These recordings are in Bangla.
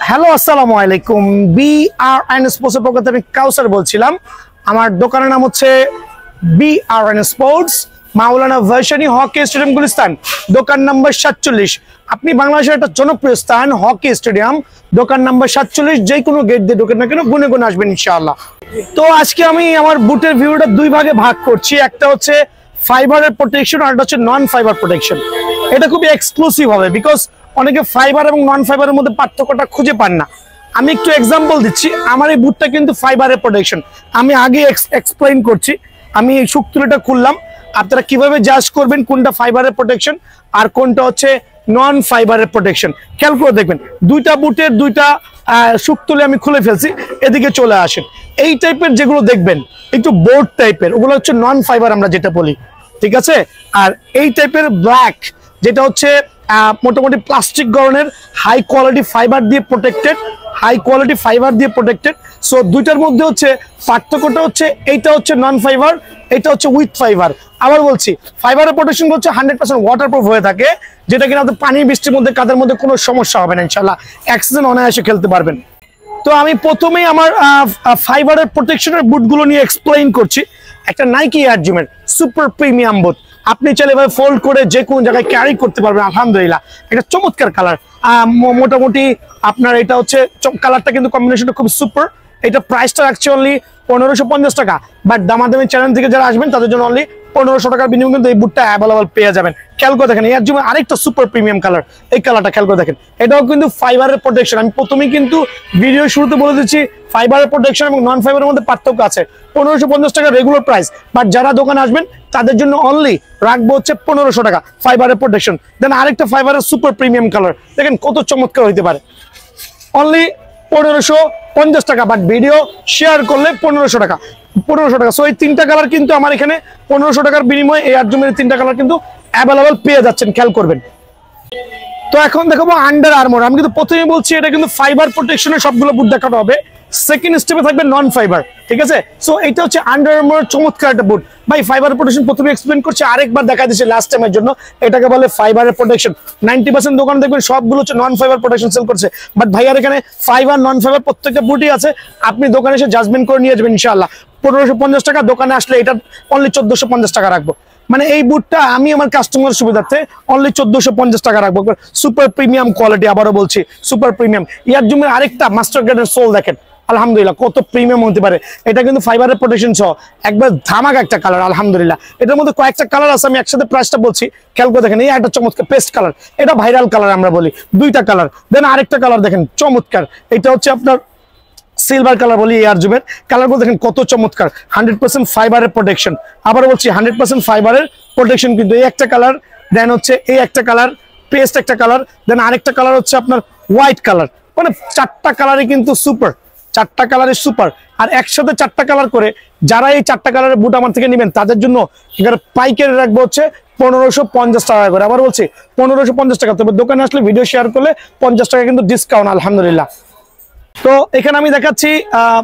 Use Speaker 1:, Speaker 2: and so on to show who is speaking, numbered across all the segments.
Speaker 1: হ্যালো, আসসালামু আলাইকুম। BRN স্পোর্টসের পক্ষ থেকে কাউসার বলছিলাম। আমার দোকানের নাম হচ্ছে BRN স্পোর্টস, মাওলানা ভার্শনী হকি স্টেডিয়াম, গুলিস্তান, দোকান নাম্বার 47। আপনি বাংলাদেশের একটা জনপ্রিয় স্থান হকি স্টেডিয়াম, দোকান নাম্বার 47। যে কোনো গেট দিয়ে ঢোকেন না কেন, গুনে গুনে আসবেন ইনশাআল্লাহ। তো আজকে আমি আমার বুটের ভিউটা দুই ভাগে ভাগ করছি। একটা হচ্ছে ফাইবারের প্রোটেকশন, আর একটা হচ্ছে নন ফাইবার প্রোটেকশন। এটা খুবই এক্সক্লুসিভ হবে, বিকজ অনেকে ফাইবার এবং নন ফাইবারের মধ্যে পার্থক্যটা খুঁজে পান না। আমি একটু এক্সাম্পল দিচ্ছি। আমার এই বুটটা কিন্তু ফাইবারের প্রোটেকশন, আমি আগে এক্সপ্লেইন করছি। আমি এই শুকতুলিটা খুললাম, আপনারা কিভাবে জাজ করবেন কোনটা ফাইবারের প্রোটেকশন আর কোনটা হচ্ছে নন ফাইবারের প্রোটেকশন, খেয়াল করে দেখবেন। দুইটা বুটের দুইটা শুকতুলি আমি খুলে ফেলছি, এদিকে চলে আসেন। এই টাইপের যেগুলো দেখবেন একটু বোর্ড টাইপের, ওগুলো হচ্ছে নন ফাইবার আমরা যেটা বলি, ঠিক আছে। আর এই টাইপের ব্ল্যাক যেটা হচ্ছে মোটামুটি প্লাস্টিক ধরনের হাই কোয়ালিটি ফাইবার দিয়ে প্রোটেক্টেড, সো দুইটার মধ্যে হচ্ছে পার্থক্যটা হচ্ছে এইটা হচ্ছে নন ফাইবার, এটা হচ্ছে উইথ ফাইবার। আবার বলছি, ফাইবারের প্রোটেকশন হচ্ছে 100% ওয়াটারপ্রুফ হয়ে থাকে, যেটা কিনা আপনার পানি বৃষ্টির মধ্যে কাদের মধ্যে কোনো সমস্যা হবে না ইনশাল্লাহ, এক সিজন অনায়াসে খেলতে পারবেন। তো আমি প্রথমেই আমার ফাইবারের প্রোটেকশনের বুটগুলো নিয়ে এক্সপ্লেইন করছি। একটা নাইকি এয়ার জুমের সুপার প্রিমিয়াম বুট, আপনি চাইলে এভাবে ফোল্ড করে যে কোনো জায়গায় ক্যারি করতে পারবেন। আলহামদুলিল্লাহ, এটা চমৎকার কালার। মোটামুটি আপনার এটা হচ্ছে কালারটা কিন্তু কম্বিনেশনটা খুব সুপার। এটা প্রাইসটা রাখছে অনলি 1550 টাকা, বাট দামাদামি চ্যানেল থেকে যারা আসবেন তাদের জন্য অনলি 1500 টাকার বিনিময়ে কিন্তু এই বুটটা অ্যাভেলেবল পেয়ে যাবেন। খেয়াল করে দেখেন, এয়ার জুমের আরেকটা সুপার প্রিমিয়াম কালার, এই কালারটা খেয়াল করে দেখেন। এটাও কিন্তু ফাইবারের প্রোটেকশন। আমি প্রথমেই কিন্তু ভিডিও শুরুতে বলে দিচ্ছি, ফাইবারের প্রোটেকশন এবং নন ফাইবারের মধ্যে পার্থক্য আছে। 1550 টাকা রেগুলার প্রাইস, বাট যারা দোকানে আসবেন তাদের জন্য অনলি রাখবো হচ্ছে 1500 টাকা ফাইবারের প্রোটেকশন। দেন আরেকটা ফাইবারের সুপার প্রিমিয়াম কালার, দেখেন কত চমৎকার হইতে পারে, অনলি 1550 টাকা, বাট ভিডিও শেয়ার করলে 1500 টাকা। সো এই তিনটা কালার কিন্তু আমার এখানে 1500 টাকার বিনিময়ে এই আর্জুমের তিনটা কালার কিন্তু অ্যাভেলেবল পেয়ে যাচ্ছেন, খেয়াল করবেন। তো এখন দেখাবো আন্ডার আর্মোর। আমি কিন্তু প্রথমেই বলছি এটা কিন্তু ফাইবার প্রোটেকশনের সবগুলো বুট দেখানো হবে, সেকেন্ড স্টেপে থাকবে নন ফাইবার, ঠিক আছে। সো এটা হচ্ছে আন্ডার আর্মোর চমৎকার একটা বুট। ভাই ফাইবার প্রোটেকশন প্রথমে এক্সপ্লেন করছি, আরেকবার দেখা দিচ্ছি লাস্ট টাইমের জন্য। এটাকে বলে ফাইবারের প্রোটেকশন। 90% দোকান দেখবেন সবগুলো হচ্ছে নন ফাইবার প্রোটেকশন সেল করছে, বাট ভাইয়ার এখানে ফাইবার নন ফাইবার প্রত্যেকটা বুটই আছে। আপনি দোকানে এসে জাজমেন্ট করে নিয়ে যাবেন ইনশাআল্লাহ। 1550 টাকা, দোকানে আসলে এটা অনলি 1450 টাকা রাখবো। মানে এই বুটটা আমি আমার কাস্টমার সুবিধার্থে অনলি 1450 টাকা রাখবো। সুপার প্রিমিয়াম কোয়ালিটি, আবারও বলছি সুপার প্রিমিয়াম। ইয়ার জুমের আরেকটা মাস্টার গ্রেডের সোল দেখেন, আলহামদুলিল্লাহ কত প্রিমিয়াম হতে পারে। এটা কিন্তু ফাইবারের প্রোটেকশন সহ একবার ধামাকা একটা কালার, আলহামদুলিল্লাহ। এটার মধ্যে কয়েকটা কালার আছে, আমি একসাথে প্রাইসটা বলছি, খেয়াল করে দেখেন। এই একটা চমৎকার পেস্ট কালার, এটা ভাইরাল কালার আমরা বলি, দুইটা কালার। দেন আরেকটা কালার দেখেন চমৎকার, এটা হচ্ছে আপনার সিলভার কালার বলি। এয়ার জুমের কালারগুলো দেখেন কত চমৎকার, 100% ফাইবারের প্রোটেকশন। আবার বলছি 100% ফাইবারের প্রোটেকশন কিন্তু। এই একটা কালার, দেন হচ্ছে এই একটা কালার, পেস্ট একটা কালার, দেন আরেকটা কালার হচ্ছে আপনার হোয়াইট কালার। মানে চারটা কালারই কিন্তু সুপার, চারটা কালারের সুপার। আর একসাথে চারটা কালার করে যারা এই চারটা কালারের বুট আমার থেকে নেবেন তাদের জন্য এখানে পাইকারি রাখবো হচ্ছে 1550 টাকা করে। আবার বলছি 1550 টাকা, তবে দোকানে আসলে ভিডিও শেয়ার করলে 50 টাকা কিন্তু ডিসকাউন্ট, আলহামদুলিল্লাহ। তো এখানে আমি দেখাচ্ছি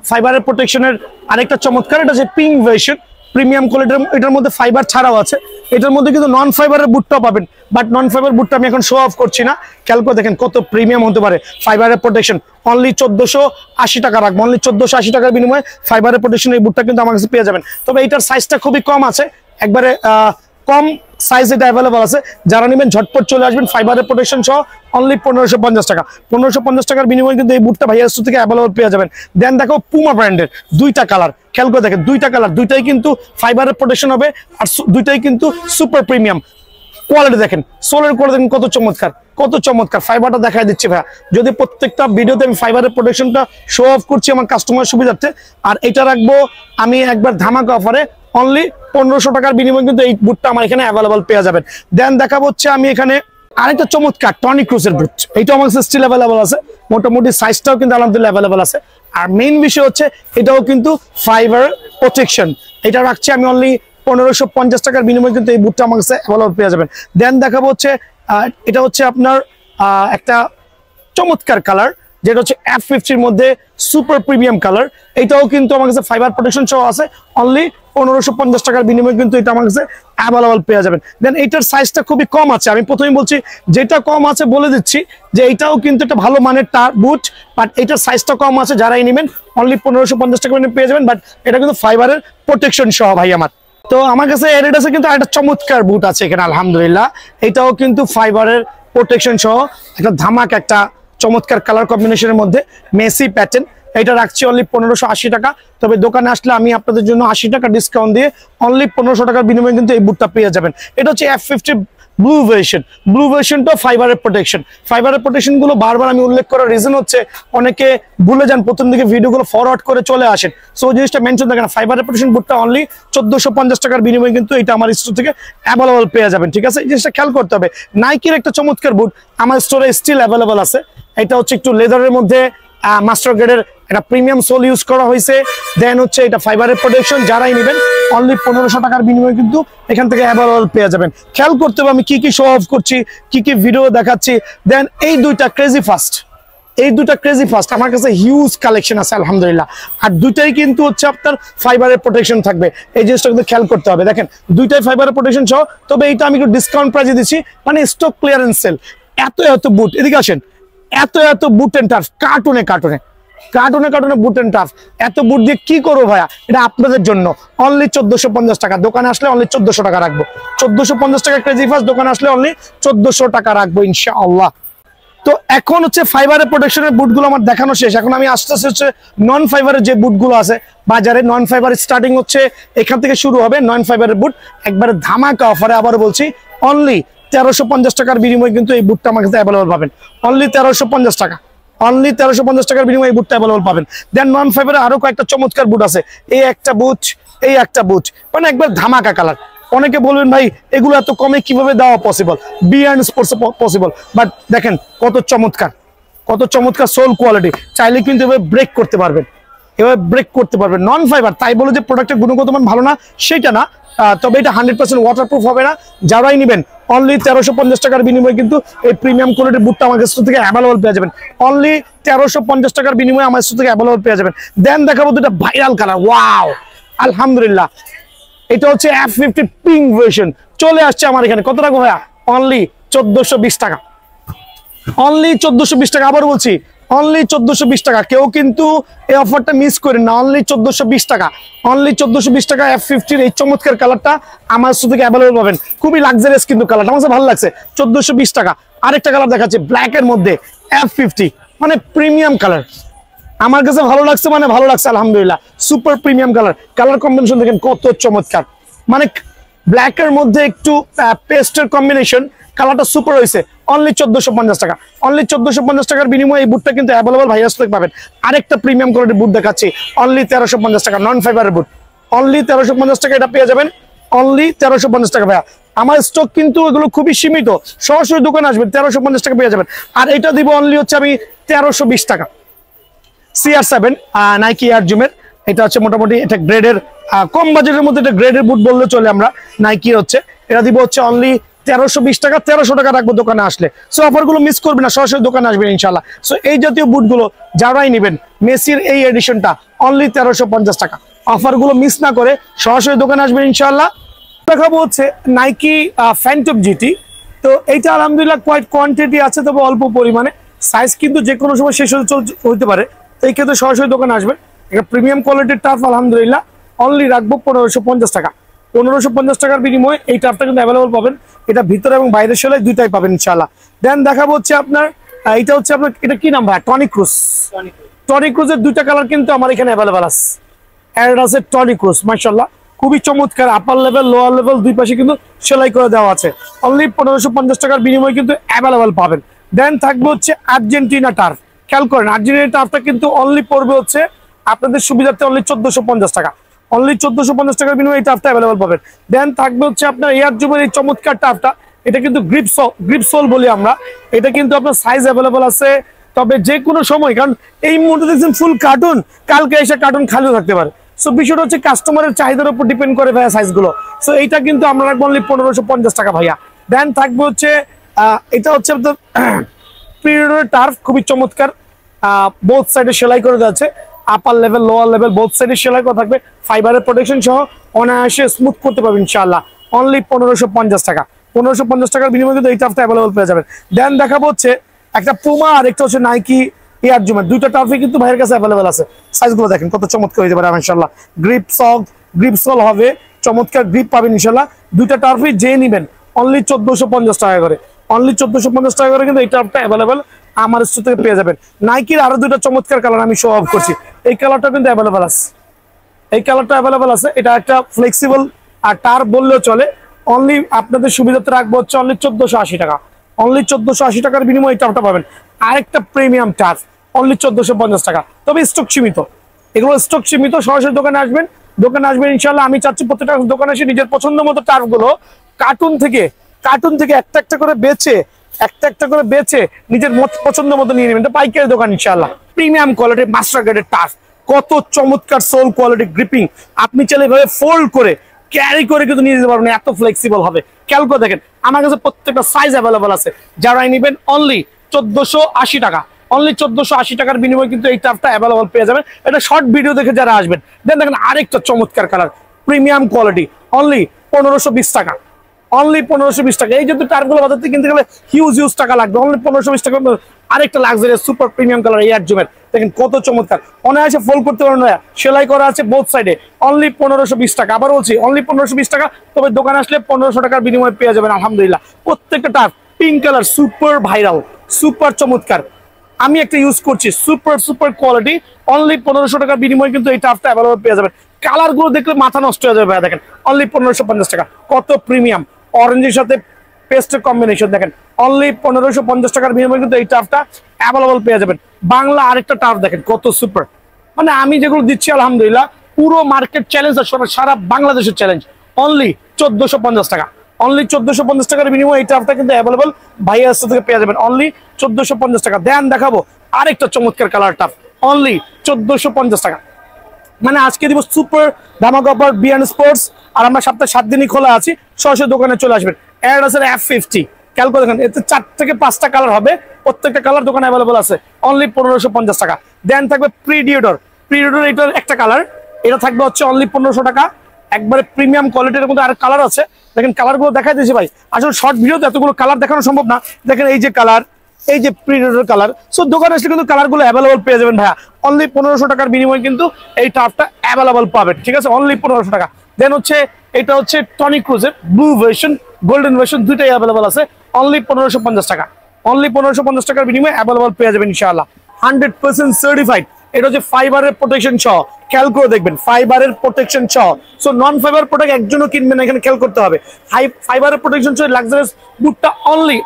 Speaker 1: ফাইবারের প্রোটেকশনের আরেকটা চমৎকার, এটা হচ্ছে পিঙ্ক ভার্সন প্রিমিয়াম কোয়ালিটির। এটার মধ্যে ফাইবার ছাড়াও আছে, এটার মধ্যে কিন্তু নন ফাইবারের বুটটাও পাবেন, বাট নন ফাইবার বুটটা আমি এখন শো অফ করছি না। খেয়াল করে দেখেন কত প্রিমিয়াম হতে পারে ফাইবারের প্রোটেকশন। অনলি 1480 টাকা রাখবো, অনলি 1480 টাকার বিনিময়ে ফাইবারের প্রোটেকশন এই বুটটা কিন্তু আমার কাছে পেয়ে যাবেন। তবে এটার সাইজটা খুবই কম আছে, একবারে কম সাইজ এটা অ্যাভেলেবল আছে। যারা নেবেন ঝটপট চলে আসবেন, ফাইবারের প্রোটেকশন সহ অনলি 1550 টাকা। 1550 টাকার বিনিময়ে কিন্তু এই বুটটা ভাইয়ার স্টোর থেকে অ্যাভেলেবল পেয়ে যাবেন। দেন দেখো পুমা ব্র্যান্ডের দুইটা কালার, খেয়াল করে দেখেন দুইটা কালার, দুইটাই কিন্তু ফাইবারের প্রোটেকশন হবে, আর দুইটাই কিন্তু সুপার প্রিমিয়াম কোয়ালিটি। দেখেন সোলের কোয়ালিটি দেখেন কত চমৎকার, কত চমৎকার। ফাইবারটা দেখাই দিচ্ছি ভাইয়া, যদি প্রত্যেকটা ভিডিওতে আমি ফাইবারের প্রোটেকশনটা শো অফ করছি আমার কাস্টমার সুবিধার্থে। আর এটা রাখবো আমি একবার ধামাকা অফারে, অনলি 1500 টাকার বিনিময়ে কিন্তু এই বুটটা আমার এখানে অ্যাভেলেবল পেয়ে যাবেন। দেন দেখাবো হচ্ছে আমি এখানে আরেকটা চমৎকার টনি ক্রুজের বুট, এইটা আমার কাছে স্টিল অ্যাভেলেবল আছে, মোটামুটি সাইজটাও কিন্তু আলহামদুলিল্লাহ অ্যাভেলেবল আছে। আর মেইন বিষয় হচ্ছে এটাও কিন্তু ফাইবার প্রোটেকশন। এটা রাখছি আমি অনলি 1550 টাকার বিনিময়ে কিন্তু এই বুটটা আমার কাছে অ্যাভেলেবল পেয়ে যাবেন। দেন দেখাবো হচ্ছে এটা হচ্ছে আপনার একটা চমৎকার কালার, যেটা হচ্ছে F50 এর মধ্যে সুপার প্রিমিয়াম কালার। এটাও কিন্তু আমার কাছে ফাইবার প্রোটেকশন সহ আছে, অনলি 1550 টাকার বিনিময়ে কিন্তু এটা আমার কাছে অ্যাভেলেবল পেয়ে যাবেন। দেন এইটার সাইজটা খুবই কম আছে, আমি প্রথমেই বলছি যেটা কম আছে বলে দিচ্ছি যে এইটাও কিন্তু একটা ভালো মানের বুট, বাট এটার সাইজটা কম আছে, যারাই নেবেন অনলি 1550 টাকা পেয়ে যাবেন। বাট এটা কিন্তু ফাইবারের প্রোটেকশন সহ ভাই আমার। তো আমার কাছে অ্যাডিডাসে কিন্তু একটা চমৎকার বুট আছে এখানে আলহামদুলিল্লাহ, এটাও কিন্তু ফাইবারের প্রোটেকশন সহ একটা ধামাক একটা চমৎকার কালার কম্বিনেশনের মধ্যে মেসি প্যাটার্ন। এটা রাখছি অনলি 1580 টাকা। তবে দোকানে আসলে আমি আপনাদের জন্য 80 টাকা ডিসকাউন্ট দিয়ে অনলি 1500 টাকার বিনিময়ে কিন্তু এই বুটটা পেয়ে যাবেন। এটা হচ্ছে F50 ব্লু ভার্সন। ব্লু ভার্সনটা ফাইবারের প্রোটেকশন। ফাইবারের প্রোটেকশন গুলো বারবার আমি উল্লেখ করার রিজন হচ্ছে অনেকে ভুলে যান, প্রথম দিকে ভিডিওগুলো ফরওয়ার্ড করে চলে আসেন, সো ওই জিনিসটা মেনশন থাকে না। ফাইবারের প্রোটেকশন বুটটা অনলি 1450 টাকার বিনিময়ে কিন্তু এটা আমার স্টোর থেকে অ্যাভেলেবল পেয়ে যাবেন। ঠিক আছে, এই জিনিসটা খেয়াল করতে হবে। নাইকির একটা চমৎকার বুট আমার স্টোরে স্টিল অ্যাভেলেবল আছে। এটা হচ্ছে একটু লেদারের মধ্যে মাস্টার গ্রেডের একটা প্রিমিয়াম সোল ইউজ করা হয়েছে। দেন হচ্ছে এটা ফাইবারের প্রোটেকশন, যারাই নেবেন অনলি 1500 টাকার বিনিময়ে কিন্তু এখান থেকে অ্যাভেলেবল পেয়ে যাবেন। খেয়াল করতে হবে আমি কি কি শো অফ করছি, কি কি ভিডিও দেখাচ্ছি। দেন এই দুইটা ক্রেজি ফাস্ট, এই দুটা ক্রেজি ফাস্ট আমার কাছে হিউজ কালেকশন আছে আলহামদুলিল্লাহ। আর দুইটাই কিন্তু হচ্ছে আপনার ফাইবারের প্রোটেকশন থাকবে, এই জিনিসটা কিন্তু খেয়াল করতে হবে। দেখেন দুইটাই ফাইবারের প্রোটেকশন সহ, তবে এইটা আমি একটু ডিসকাউন্ট প্রাইসে দিচ্ছি, মানে স্টক ক্লিয়ারেন্স সেল। এত বুট, এদিকে আসেন, এত বুট এন্ড টার্ফ, কার্টুনে বুট এন্ড টার্ফ, এত বুট দিয়ে কি করবো ভাইয়া? এটা আপনাদের জন্য অনলি 1450 টাকা। দোকানে আসলে অনলি 1400 টাকা রাখবো। 1450 টাকা ক্রেজি ফাস্ট, দোকানে আসলে অনলি 1400 টাকা রাখবো ইনশাআল্লাহ। তো এখন হচ্ছে ফাইবারের প্রোটেকশনের বুটগুলো আমার দেখানো শেষ। এখন আমি আস্তে আস্তে হচ্ছে নন ফাইবারের যে বুটগুলো আছে বাজারে, নন ফাইবার স্টার্টিং হচ্ছে এখান থেকে শুরু হবে। নন ফাইবারের বুট একবারে ধামাকা অফারে, আবার বলছি অনলি 1350 টাকার বিনিময়ে কিন্তু এই বুটটা আমার কাছে অ্যাভেলেবল পাবেন। অনলি 1350 টাকা, অনলি 1350 টাকার বিনিময়ে এই বুটটা অ্যাভেলেবল পাবেন। দেন নন ফাইবারে আরো কয়েকটা চমৎকার বুট আছে, এই একটা বুট, এই একটা বুট, মানে একবার ধামাকা কালার। অনেকে বলবেন ভাই এগুলো এত কমে কিভাবে দেওয়া পসিবল? বিয়ান্ড স্পোর্টস পসিবল, বাট দেখেন কত চমৎকার সোল কোয়ালিটি। চাইলে কিন্তু এভাবে ব্রেক করতে পারবেন, এভাবে ব্রেক করতে পারবেন। নন ফাইবার তাই বলে যে প্রোডাক্টের গুণগত মান ভালো না সেটা না, তবে এটা 100% ওয়াটারপ্রুফ হবে না। যারাই নেবেন অনলি 1350 টাকার বিনিময়ে কিন্তু এই প্রিমিয়াম কোয়ালিটির বুটটা আমার কাছ থেকে অ্যাভেলেবল পেয়ে যাবেন। অনলি 1350 টাকার বিনিময়ে আমার কাছ থেকে অ্যাভেলেবল পেয়ে যাবেন। দেন দেখাবো দুটো ভাইরাল কালার, ওয়াও আলহামদুলিল্লাহ। এটা হচ্ছে F50 পিঙ্ক ভার্সন, চলে আসছে আমার এখানে। কত টাকা ভাইয়া? অনলি 1420 টাকা, অনলি 1420 টাকা। আবার বলছি অনলি 1420 টাকা। কেউ কিন্তু এই অফারটা মিস করেন না, অনলি 1420 টাকা, অনলি 1420 টাকা। F50 এই চমৎকার কালারটা আমার থেকে অ্যাভেলেবল পাবেন। খুবই লাক্সারিয়াস কিন্তু কালারটা আমার ভালো লাগছে। 1420 টাকা। আরেকটা কালার দেখাচ্ছে ব্ল্যাক এর মধ্যে F50, মানে প্রিমিয়াম কালার। আমার কাছে ভালো লাগছে, মানে ভালো লাগছে আলহামদুলিল্লাহ। Super premium colour, colour combination দেখেন কত চমৎকার, মানে ব্ল্যাক এর মধ্যে একটু পেস্টের কম্বিনেশন, কালারটা সুপার হয়েছে। অনলি 1450 টাকা, অনলি 1450 টাকার বিনিময়ে এই বুটটা কিন্তু অ্যাভেলেবল ভাইয়া স্টক পাবেন। আরেকটা প্রিমিয়াম কোয়ালিটির বুট দেখাচ্ছি, অনলি 1350 টাকা, নন ফাইবারের বুট। অনলি 1350 টাকা এটা পেয়ে যাবেন, অনলি 1350 টাকা ভাইয়া। আমার স্টক কিন্তু এগুলো খুবই সীমিত, সরাসরি দোকানে আসবেন 1350 টাকা পেয়ে যাবেন। আর এটা দিব অনলি হচ্ছে আমি 1320 টাকা। CR7 নাইকি এয়ার জুমের, এটা হচ্ছে মোটামুটি এটা গ্রেডের কম বাজেটের মধ্যে এটা গ্রেডের বুট বললে চলে আমরা। নাইকি হচ্ছে এটা দিব হচ্ছে অনলি 1320 টাকা, 1300 টাকা রাখবো দোকানে আসলে। সো অফার গুলো মিস করবেন না, সরাসরি দোকানে আসবেন ইনশাল্লাহ। সো এই জাতীয় বুট গুলো যারাই নেবেন, মেসির এই এডিশনটা অনলি 1350 টাকা। অফার গুলো মিস না করে সরাসরি দোকানে আসবেন ইনশাল্লাহ। দেখাবো হচ্ছে নাইকি ফ্যান্টম জিটি। তো এইটা আলহামদুলিল্লাহ কোয়াইট কোয়ান্টিটি আছে, তবে অল্প পরিমাণে, সাইজ কিন্তু যে কোনো সময় শেষ হতে পারে। তো এই ক্ষেত্রে সরাসরি দোকানে আসবেন। এটা প্রিমিয়াম কোয়ালিটির টার্ফ আলহামদুলিল্লাহ, অনলি রাখবো 1550 টাকা। 1550 টাকার বিনিময়ে এই টার্ফটা কিন্তু অ্যাভেলেবল পাবেন। এটা ভিতরে এবং বাইরের সেলাই দুইটাই পাবেন ইনশাআল্লাহ। দেন দেখাবো হচ্ছে আপনার এটা হচ্ছে আপনার, এটা কি নাম ভাই? Toni Kroos. টনি ক্রুজের দুইটা কালার কিন্তু আমার এখানে অ্যাভেলেবল আছে। অ্যাডিডাসের টনি ক্রুজ মাশাআল্লাহ খুবই চমৎকার, আপার লেভেল লোয়ার লেভেল দুই পাশে কিন্তু সেলাই করে দেওয়া আছে। অনলি 1550 টাকার বিনিময়ে কিন্তু অ্যাভেলেবল পাবেন। দেন থাকবে হচ্ছে আর্জেন্টিনা টার্ফ। খেয়াল করেন আর্জেন্টিনা টার্ফটা কিন্তু অনলি পড়বে হচ্ছে আপনাদের সুবিধার্থে অনলি 1450 টাকা। অনলি 1450 টাকার বিনিময়ে এই টার্ফটা অ্যাভেলেবল পাবেন। দেন থাকবে হচ্ছে আপনার এয়ার জুমের এই চমৎকার টার্ফটা, এটা কিন্তু গ্রিপ সোল বলি আমরা। এটা কিন্তু আপনার সাইজ অ্যাভেলেবল আছে, তবে যে কোনো সময়, কারণ এই মুহূর্তে দেখছেন ফুল কার্টুন, কালকে এসে কার্টুন খালিও থাকতে পারে। সো বিষয়টা হচ্ছে কাস্টমারের চাহিদার উপর ডিপেন্ড করে ভাইয়া সাইজগুলো। সো এইটা কিন্তু আমরা রাখবো অনলি 1550 টাকা ভাইয়া। দেন থাকবে হচ্ছে এটা হচ্ছে আপনার পিরিয়ডের টার্ফ, খুবই চমৎকার, বোথ সাইডে সেলাই করে দেওয়া আছে। আপার লেভেল লোয়ার লেভেল বোথ সাইডে সেলাই করা থাকবে, ফাইবারের প্রোটেকশন সহ অনায়াসে স্মুথ করতে পারবেন ইনশাআল্লাহ। অনলি 1550 টাকা। 1550 টাকার বিনিময়ে কিন্তু এই টার্ফটা অ্যাভেলেবল পেয়ে যাবেন। দেন দেখাবো হচ্ছে একটা পুমা আর একটা হচ্ছে নাইকি এয়ার জুমার, দুইটা টার্ফই কিন্তু ভাইয়ের কাছে অ্যাভেলেবল আছে। সাইজগুলো দেখেন কত চমৎকার হইতে পারে ইনশাআল্লাহ। গ্রিপ সল হবে, চমৎকার গ্রিপ পাবেন ইনশাআল্লাহ। দুইটা টার্ফই যে নেবেন অনলি 1450 টাকা করে। অনলি 1450 টাকা করে কিন্তু এই টার্ফটা অ্যাভেলেবল আমার স্টোর থেকে পেয়ে যাবেন। নাইকির আরো দুইটা চমৎকার কালার আমি শো অফ করছি, এই কালারটা কিন্তু অ্যাভেলেবল আছে। এই কালারটা অ্যাভেলেবল আছে, এটা একটা ফ্লেক্সিবল আর টার্ফ বললেও চলে। অনলি আপনাদের সুবিধাতে রাখবো হচ্ছে অনলি 1480 টাকা। অনলি 1480 টাকার বিনিময়ে এই টার্ফটা পাবেন। আরেকটা প্রিমিয়াম টার্ফ অনলি 1450 টাকা, তবে স্টক সীমিত, এগুলো স্টক সীমিত। সরাসরি দোকানে আসবেন ইনশাআল্লাহ। আমি চাচ্ছি প্রত্যেকটা দোকানে এসে নিজের পছন্দ মতো টার্ফ গুলো কার্টুন থেকে একটা একটা করে বেচে নিজের পছন্দ মতো নিয়ে নেবেন। এটা পাইকারি দোকান ইনশাআল্লাহ। প্রিমিয়াম কোয়ালিটির মাস্টার গ্রেডের টার্ফ, কত চমৎকার সোল কোয়ালিটি গ্রিপিং, আপনি চাইলে এভাবে ফোল্ড করে ক্যারি করে কিন্তু নিয়ে যেতে পারবেন, এত ফ্লেক্সিবল হবে। খেয়াল করে দেখেন আমার কাছে প্রত্যেকটা সাইজ অ্যাভেলেবল আছে। যারাই নেবেন অনলি 1480 টাকা। অনলি 1480 টাকার বিনিময়ে কিন্তু এই টার্ফটা অ্যাভেলেবল পেয়ে যাবেন। এটা শর্ট ভিডিও দেখে যারা আসবেন। দেন দেখেন আরেকটা চমৎকার কালার, প্রিমিয়াম কোয়ালিটি, অনলি 1520 টাকা। অনলি 1520 টাকা। এই যেহেতু টার্ফগুলো বাজার থেকে কিনতে গেলে হিউজ টাকা লাগবে, অনলি 1520 টাকা। আরেকটা luxury super premium colour air জুমের, দেখেন কত চমৎকার, অনায়াসে ফোল্ড করতে পারবেন, সেলাই করা আছে বোথ সাইডে। অনলি 1520 টাকা। আবার বলছি অনলি 1520 টাকা, তবে দোকানে আসলে 1500 টাকার বিনিময়ে পেয়ে যাবেন আলহামদুলিল্লাহ। প্রত্যেকটা turf pink colour, super viral, super চমৎকার। আমি একটা ইউজ করছি, সুপার কোয়ালিটি। অনলি 1500 টাকার বিনিময়ে কিন্তু এই টার্ফটা অ্যাভেলেবল পেয়ে যাবেন। কালার গুলো দেখলে মাথা নষ্ট হয়ে যাবে। দেখেন অনলি 1550 টাকা, কত প্রিমিয়াম। অরেঞ্জের সাথে পেস্টের কম্বিনেশন দেখেন, অনলি 1550 টাকার বিনিময়ে কিন্তু এই টার্ফটা অ্যাভেলেবল পেয়ে যাবেন। বাংলা আরেকটা টার্ফ দেখেন কত সুপার, মানে আমি যেগুলো দিচ্ছি আলহামদুলিল্লাহ পুরো মার্কেট চ্যালেঞ্জ আর সারা বাংলাদেশের চ্যালেঞ্জ। অনলি 1450 টাকা। অনলি 1450 টাকার বিনিময়ে এই টার্ফটা কিন্তু অ্যাভেলেবল ভাইয়ার থেকে পেয়ে যাবেন অনলি 1450 টাকা। দেন দেখাবো আরেকটা চমৎকার কালার টার্ফ, অনলি 1450 টাকা। মানে আজকে দিব সুপার ধামাকা অফার বিয়ান স্পোর্টস, আর আমরা সপ্তাহে 7 দিনই খোলা আছি। সরাসরি দোকানে চলে আসবেন। অ্যাডাসের F50, খেয়াল করে দেখেন এতে 4 থেকে 5টা কালার হবে, প্রত্যেকটা কালার দোকানে অ্যাভেলেবল আছে। অনলি 1550 টাকা। দেন থাকবে প্রিডিওডর, এটার একটা কালার, এটা থাকবে হচ্ছে অনলি 1500 টাকা। একবারে প্রিমিয়াম কোয়ালিটির মধ্যে আর কালার আছে, দেখেন কালারগুলো দেখাই দিয়েছি ভাই। আসলে শর্ট ভিডিওতে এতগুলো কালার দেখানো সম্ভব না। দেখেন এই যে কালার, এই যে প্রিডিওডর কালার। সো দোকানে আসলে কিন্তু কালারগুলো অ্যাভেলেবল পেয়ে যাবেন ভাইয়া। অনলি 1500 টাকার বিনিময়ে কিন্তু এই টার্ফটা অ্যাভেলেবল পাবেন, ঠিক আছে? অনলি 1500 টাকা। দেন হচ্ছে এটা হচ্ছে টনি ক্রুজের ব্লু ভার্সন, গোল্ডেন ভার্সন, দুইটাই অ্যাভেলেবল আছে। অনলি 1550 টাকা। অনলি 1550 টাকার বিনিময়ে অ্যাভেলেবল পেয়ে যাবেন ইনশাআল্লাহ। 100% সার্টিফাইড। এটা হচ্ছে ফাইবারের প্রোটেকশন সহ, খেয়াল করে দেখবেন ফাইবারের প্রোটেকশন সহ। সো নন ফাইবার প্রোডাক্ট একজনও কিনবেন, এখানে খেয়াল করতে হবে। ফাইবারের প্রোটেকশন সহ লাক্সারিয়াস বুটটা অনলি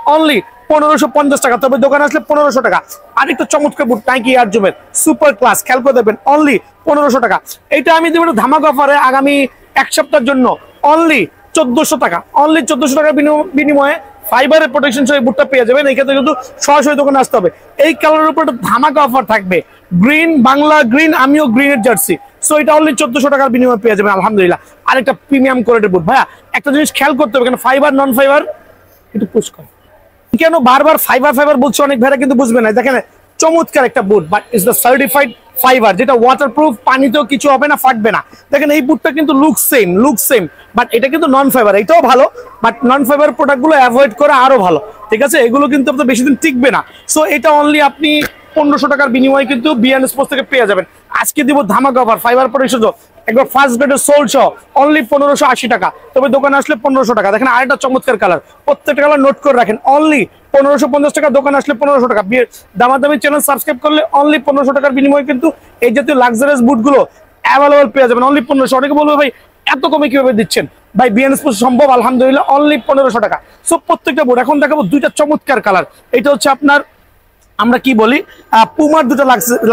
Speaker 1: 1550 টাকা, তবে দোকানে আসলে 1500 টাকা। আরেকটা চমৎকার বুট নাইকি এয়ার জুমের সুপার ক্লাস, খেয়াল করে দেখবেন অনলি 1500 টাকা। এটা আমি দেবো ধামাকা অফারে আগামী 1 সপ্তাহের জন্য অনলি 1400 টাকা। অনলি 1400 টাকার বিনিময়ে ফাইবারের প্রোটেকশন সহ বুটটা পেয়ে যাবেন। এই ক্ষেত্রে কিন্তু সরাসরি দোকানে আসতে হবে। এই কালারের উপর একটা ধামাকা অফার থাকবে, গ্রিন, বাংলা গ্রিন, আমিও গ্রিনের জার্সি। সো এটা অনলি 1400 টাকার বিনিময়ে পেয়ে যাবেন আলহামদুলিল্লাহ। আরেকটা প্রিমিয়াম কোয়ালিটির বুট। ভাইয়া একটা জিনিস খেয়াল করতে হবে, কেন ফাইবার নন ফাইবার একটু পুশ করে কেন বারবার ফাইবার বলছে, অনেক ভাইরা কিন্তু বুঝবে না। দেখেন চমৎকার একটা boot, but is the certified fibre, যেটা ওয়াটারপ্রুফ, পানিতেও কিছু হবে না, ফাটবে না। দেখেন এই বুটটা কিন্তু লুক সেম, বাট এটা কিন্তু নন ফাইবার। এটাও ভালো, বাট নন ফাইবার প্রোডাক্টগুলো অ্যাভয়েড করা আরো ভালো, ঠিক আছে? এগুলো কিন্তু আপনার বেশি দিন টিকবে না। সো এটা অনলি আপনি 1500 টাকার বিনিময়ে কিন্তু বিয়ান স্পোর্টস থেকে পেয়ে যাবেন। আজকে দিব ধামাকা অফার ফাইবার প্রোটেকশন একবার ফার্স্ট গ্রেডের সোল সহ অনলি 1580 টাকা, তবে দোকানে আসলে 1500 টাকা। দেখেন আরেকটা চমৎকার কালার, প্রত্যেকটা কালার নোট করে রাখেন। অনলি 1550 টাকা, দোকানে আসলে 1500 টাকা। দামাদামি চ্যানেল সাবস্ক্রাইব করলে অনলি 1500 টাকার বিনিময়ে কিন্তু এই জাতীয় লাক্সারিয়াস বুটগুলো অ্যাভেলেবল পেয়ে যাবেন অনলি 1500। অনেকে বলবে ভাই এত কমে কিভাবে দিচ্ছেন? ভাই বিয়ান স্পোর্টস সম্ভব আলহামদুলিল্লাহ, অনলি 1500 টাকা। সো প্রত্যেকটা বুট এখন দেখাবো দুইটা চমৎকার কালার। এটা হচ্ছে আপনার আমরা কি বলি পুমার দুটো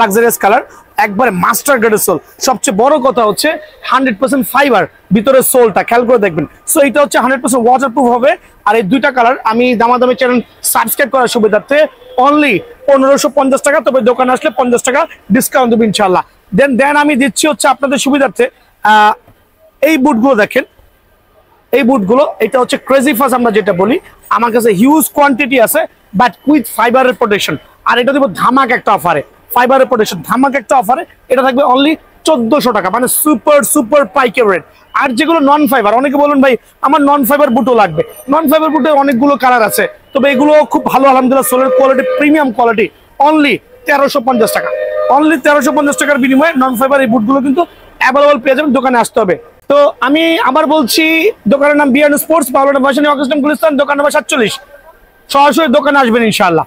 Speaker 1: লাক্সারিয়াস কালার, একবারে মাস্টার গ্রেডের সোল। সবচেয়ে বড় কথা হচ্ছে 100% ফাইবার ভিতরের সোলটা, খেয়াল করে দেখবেন। সো এটা হচ্ছে 100% ওয়াটারপ্রুফ হবে। আর এই দুইটা কালার আমি দামাদামি চ্যানেল সাবস্ক্রাইব করার সুবিধার্থে অনলি 1550 টাকা, তবে দোকানে আসলে 50 টাকা ডিসকাউন্ট দেবো ইনশাল্লাহ। দেন আমি দিচ্ছি হচ্ছে আপনাদের সুবিধার্থে এই বুটগুলো দেখেন, এই বুটগুলো এটা হচ্ছে ক্রেজি ফাস্ট আমরা যেটা বলি। আমার কাছে হিউজ কোয়ান্টিটি আছে, বাট উইথ ফাইবারের প্রোটেকশন। আর এটা দেবো ধামাক একটা অফারে, ফাইবারের প্রোটেকশন ধামাক একটা অফারে। এটা থাকবে অনলি 1400 টাকা, মানে সুপার সুপার পাইকারি রেট। আর যেগুলো নন ফাইবার, অনেকে বলুন ভাই আমার নন ফাইবার বুটও লাগবে, নন ফাইবার বুটে অনেকগুলো কালার আছে, তবে এগুলো খুব ভালো আলহামদুলিল্লাহ, সোলের কোয়ালিটি প্রিমিয়াম কোয়ালিটি, অনলি 1350 টাকা, অনলি 1350 টাকার বিনিময়ে নন ফাইবার এই বুটগুলো কিন্তু অ্যাভেলেবল পেয়ে যাবেন, দোকানে আসতে হবে। তো আমি আবার বলছি, দোকানের নাম বিয়ান স্পোর্টস, বাবুলানা ভাসানী ওয়াকিস্তান গুলিস্তান, দোকান নাম্বার 47, সরাসরি দোকানে আসবেন ইনশাআল্লাহ।